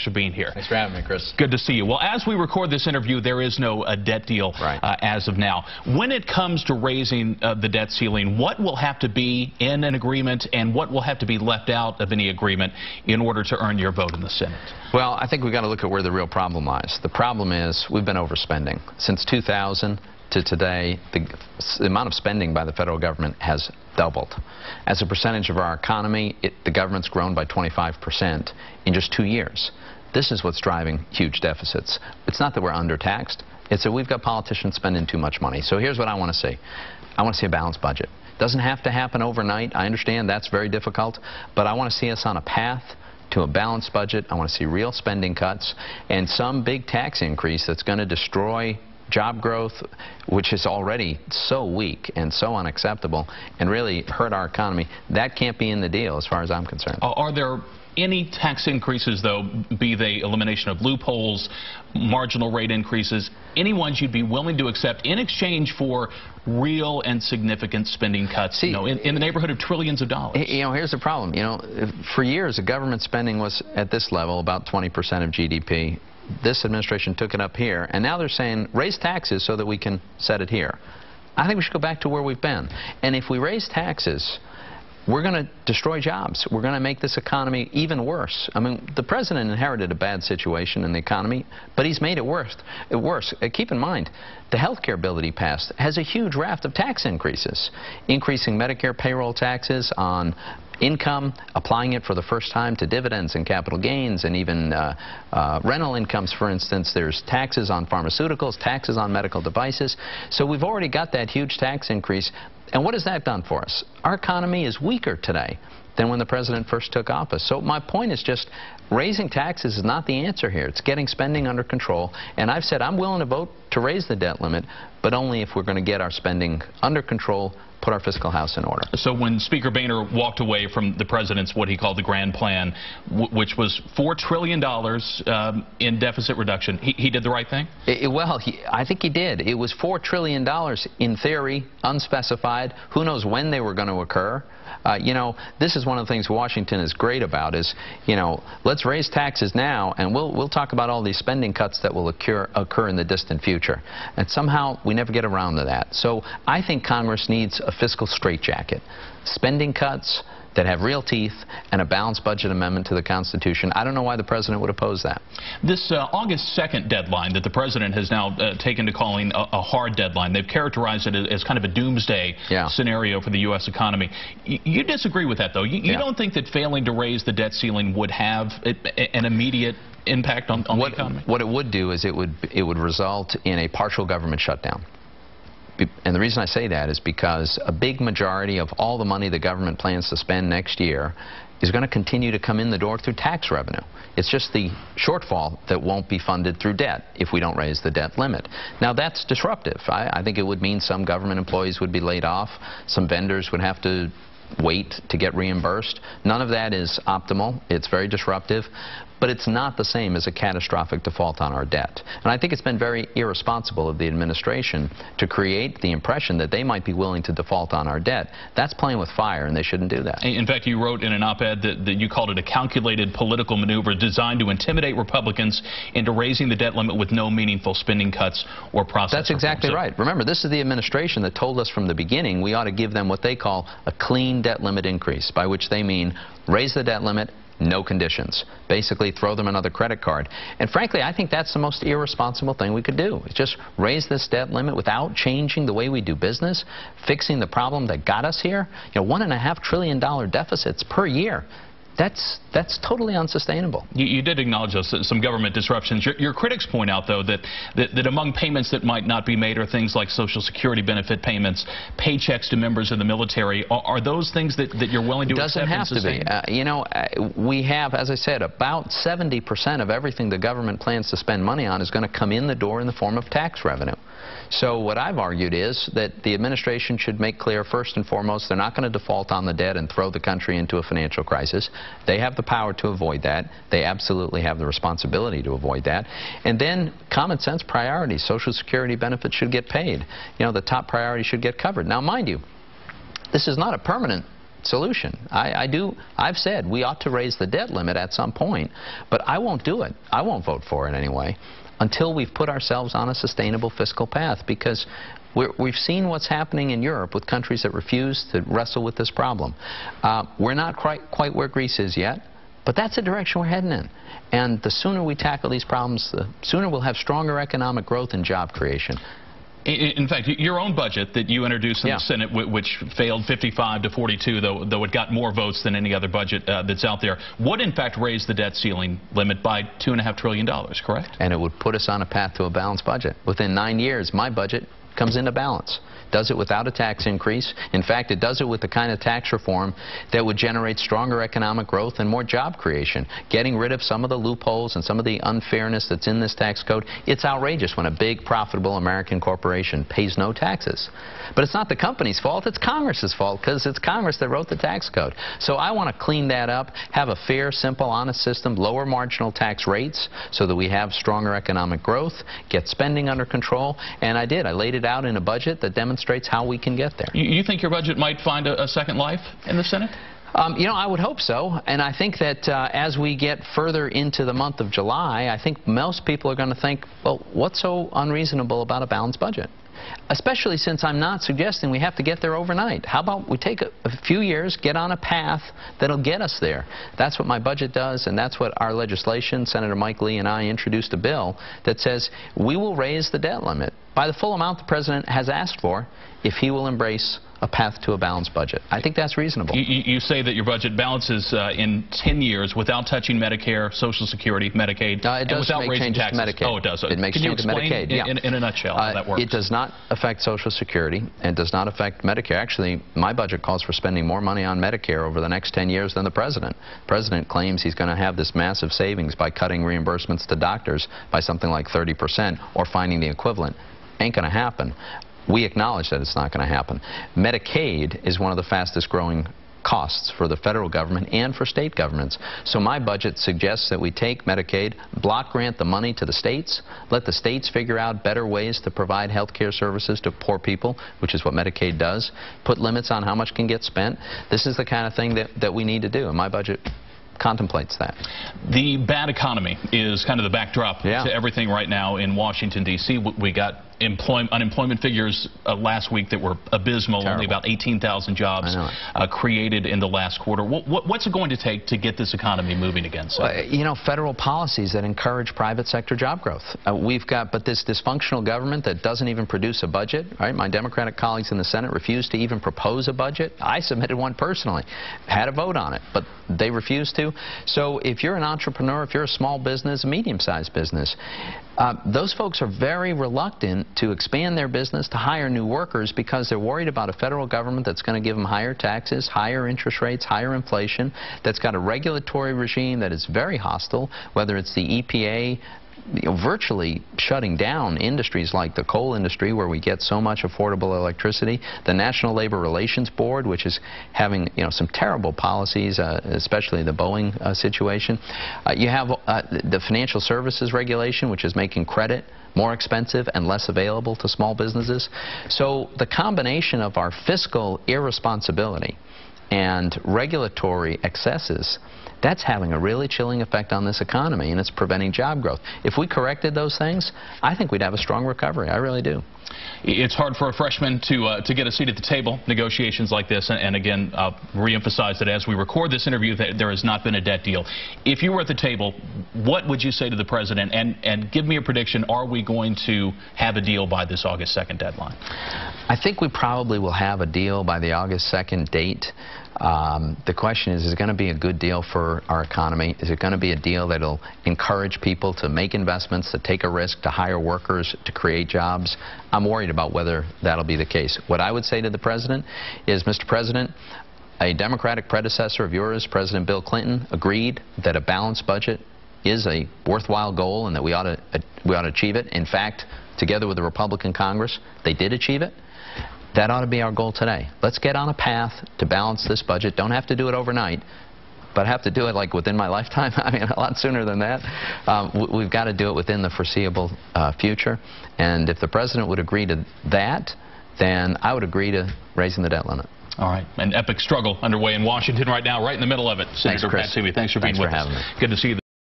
for being here. Thanks for having me, Chris. Good to see you. Well, as we record this interview, there is no debt deal as of now. When it comes to raising the debt ceiling, what will have to be in an agreement and what will have to be left out of any agreement in order to earn your vote in the Senate? Well, I think we've got to look at where the real problem lies. The problem is we've been overspending. Since 2000 to today, the amount of spending by the federal government has doubled. As a percentage of our economy, the government's grown by 25% in just 2 years. This is what's driving huge deficits. It's not that we're undertaxed. It's that we've got politicians spending too much money. So here's what I want to see. I want to see a balanced budget. Doesn't have to happen overnight. I understand that's very difficult, but I want to see us on a path to a balanced budget. I want to see real spending cuts and some big tax increase that's going to destroy job growth, which is already so weak and so unacceptable and really hurt our economy. That can't be in the deal as far as I'm concerned. Are there any tax increases, though, be they elimination of loopholes, marginal rate increases, any ones you'd be willing to accept in exchange for real and significant spending cuts, in the neighborhood of trillions of dollars? Here's the problem. For years, the government spending was at this level, about 20% of GDP. This administration took it up here, and now they're saying raise taxes so that we can set it here. I think we should go back to where we've been. And if we raise taxes, we're going to destroy jobs. We're going to make this economy even worse. I mean, the president inherited a bad situation in the economy, but he's made it worse. Keep in mind, the health care bill that he passed has a huge raft of tax increases, increasing Medicare payroll taxes on income, applying it for the first time to dividends and capital gains and even rental incomes, for instance. There's taxes on pharmaceuticals, taxes on medical devices. So we've already got that huge tax increase. And what has that done for us? Our economy is weaker today than when the president first took office. So my point is just raising taxes is not the answer here. It's getting spending under control. And I've said I'm willing to vote to raise the debt limit, but only if we're going to get our spending under control, put our fiscal house in order. So when Speaker Boehner walked away from the president's what he called the grand plan, which was $4 trillion in deficit reduction, he did the right thing? I think he did. It was $4 trillion in theory, unspecified. Who knows when they were going to occur? This is one of the things Washington is great about is, let's raise taxes now and we'll talk about all these spending cuts that will occur in the distant future. And somehow we never get around to that. So I think Congress needs a fiscal straitjacket. Spending cuts that have real teeth and a balanced budget amendment to the Constitution. I don't know why the president would oppose that. This August 2nd deadline that the president has now taken to calling a hard deadline, they've characterized it as kind of a doomsday scenario for the U.S. economy. You disagree with that, though? You don't think that failing to raise the debt ceiling would have an immediate impact on the economy? What it would do is it would result in a partial government shutdown. And the reason I say that is because a big majority of all the money the government plans to spend next year is going to continue to come in the door through tax revenue. It's just the shortfall that won't be funded through debt if we don't raise the debt limit. Now, that's disruptive. I think it would mean some government employees would be laid off. Some vendors would have to wait to get reimbursed. None of that is optimal. It's very disruptive. But it's not the same as a catastrophic default on our debt. And I think it's been very irresponsible of the administration to create the impression that they might be willing to default on our debt. That's playing with fire, and they shouldn't do that. In fact, you wrote in an op-ed that you called it a calculated political maneuver designed to intimidate Republicans into raising the debt limit with no meaningful spending cuts or process That's exactly right. Remember, this is the administration that told us from the beginning we ought to give them what they call a clean debt limit increase, by which they mean raise the debt limit, no conditions. Basically, throw them another credit card. And frankly, I think that's the most irresponsible thing we could do. It's just raise this debt limit without changing the way we do business, fixing the problem that got us here. $1.5 trillion deficits per year. That's totally unsustainable. You did acknowledge some government disruptions. Your critics point out, though, that among payments that might not be made are things like Social Security benefit payments, paychecks to members of the military. Are those things that you're willing to accept and sustain? It doesn't have to be. We have, as I said, about 70% of everything the government plans to spend money on is going to come in the door in the form of tax revenue. So what I've argued is that the administration should make clear, first and foremost, they're not going to default on the debt and throw the country into a financial crisis. They have the power to avoid that. They absolutely have the responsibility to avoid that. And then common sense priorities. Social Security benefits should get paid. The top priority should get covered. Now, mind you, this is not a permanent solution. I've said we ought to raise the debt limit at some point, but I won't do it. I won't vote for it anyway until we've put ourselves on a sustainable fiscal path, because we've seen what's happening in Europe with countries that refuse to wrestle with this problem. We're not quite where Greece is yet, but that's the direction we're heading in. And the sooner we tackle these problems, the sooner we'll have stronger economic growth and job creation. In fact, your own budget that you introduced in the Senate, which failed 55 to 42, though it got more votes than any other budget that's out there, would in fact raise the debt ceiling limit by $2.5 trillion, correct? And it would put us on a path to a balanced budget. Within 9 years, my budget comes into balance. Does it without a tax increase. In fact, it does it with the kind of tax reform that would generate stronger economic growth and more job creation, getting rid of some of the loopholes and some of the unfairness that's in this tax code. It's outrageous when a big, profitable American corporation pays no taxes. But it's not the company's fault, it's Congress's fault, because it's Congress that wrote the tax code. So I want to clean that up, have a fair, simple, honest system, lower marginal tax rates so that we have stronger economic growth, get spending under control, and I did. I laid it out in a budget that demonstrates how we can get there. You think your budget might find a second life in the Senate? You know, I would hope so, and I think that as we get further into the month of July, I think most people are going to think, well, what's so unreasonable about a balanced budget? Especially since I'm not suggesting we have to get there overnight. How about we take a few years, get on a path that'll get us there? That's what my budget does, and that's what our legislation, Senator Mike Lee and I introduced a bill that says we will raise the debt limit by the full amount the President has asked for if he will embrace a path to a balanced budget. I think that's reasonable. You say that your budget balances in 10 years without touching Medicare, Social Security, Medicaid, and without raising taxes. To Medicaid. Oh, it does. It makes changes to Medicaid. In a nutshell how that works? It does not affect Social Security and does not affect Medicare. Actually, my budget calls for spending more money on Medicare over the next 10 years than the President. The President claims he's going to have this massive savings by cutting reimbursements to doctors by something like 30% or finding the equivalent. Ain't going to happen. We acknowledge that it's not going to happen. Medicaid is one of the fastest growing costs for the federal government and for state governments. So my budget suggests that we take Medicaid, block grant the money to the states, let the states figure out better ways to provide health care services to poor people, which is what Medicaid does, put limits on how much can get spent. This is the kind of thing that we need to do, and my budget contemplates that. The bad economy is kind of the backdrop to everything right now in Washington, D.C. We got unemployment figures last week that were abysmal. Terrible. Only about 18,000 jobs created in the last quarter. What's it going to take to get this economy moving again? You know, federal policies that encourage private sector job growth. We've got, but this dysfunctional government that doesn't even produce a budget. Right? My Democratic colleagues in the Senate refused to even propose a budget. I submitted one personally, had a vote on it, but they refused to. So if you're an entrepreneur, if you're a small business, a medium-sized business, those folks are very reluctant to expand their business, to hire new workers, because they're worried about a federal government that's going to give them higher taxes, higher interest rates, higher inflation, that's got a regulatory regime that is very hostile, whether it's the EPA, virtually shutting down industries like the coal industry, where we get so much affordable electricity, the National Labor Relations Board, which is having some terrible policies, especially the Boeing situation. You have the financial services regulation, which is making credit more expensive and less available to small businesses. So the combination of our fiscal irresponsibility and regulatory excesses, that's having a really chilling effect on this economy, and it's preventing job growth. If we corrected those things, I think we'd have a strong recovery. I really do. It's hard for a freshman to get a seat at the table, negotiations like this, and again, I'll reemphasize that as we record this interview, there has not been a debt deal. If you were at the table, what would you say to the President, and give me a prediction, are we going to have a deal by this August 2nd deadline? I think we probably will have a deal by the August 2nd date. The question is it going to be a good deal for our economy? Is it going to be a deal that will encourage people to make investments, to take a risk, to hire workers, to create jobs? I'm worried about whether that'll be the case. What I would say to the President is, Mr. President, a Democratic predecessor of yours, President Bill Clinton, agreed that a balanced budget is a worthwhile goal and that we ought to achieve it. In fact, together with the Republican Congress, they did achieve it. That ought to be our goal today. Let's get on a path to balance this budget. Don't have to do it overnight, but have to do it like within my lifetime. I mean, a lot sooner than that. We've got to do it within the foreseeable future. And if the President would agree to that, then I would agree to raising the debt limit. All right. An epic struggle underway in Washington right now, right in the middle of it. Senator Pat Toomey, thanks for being with us. Having me. Good to see you.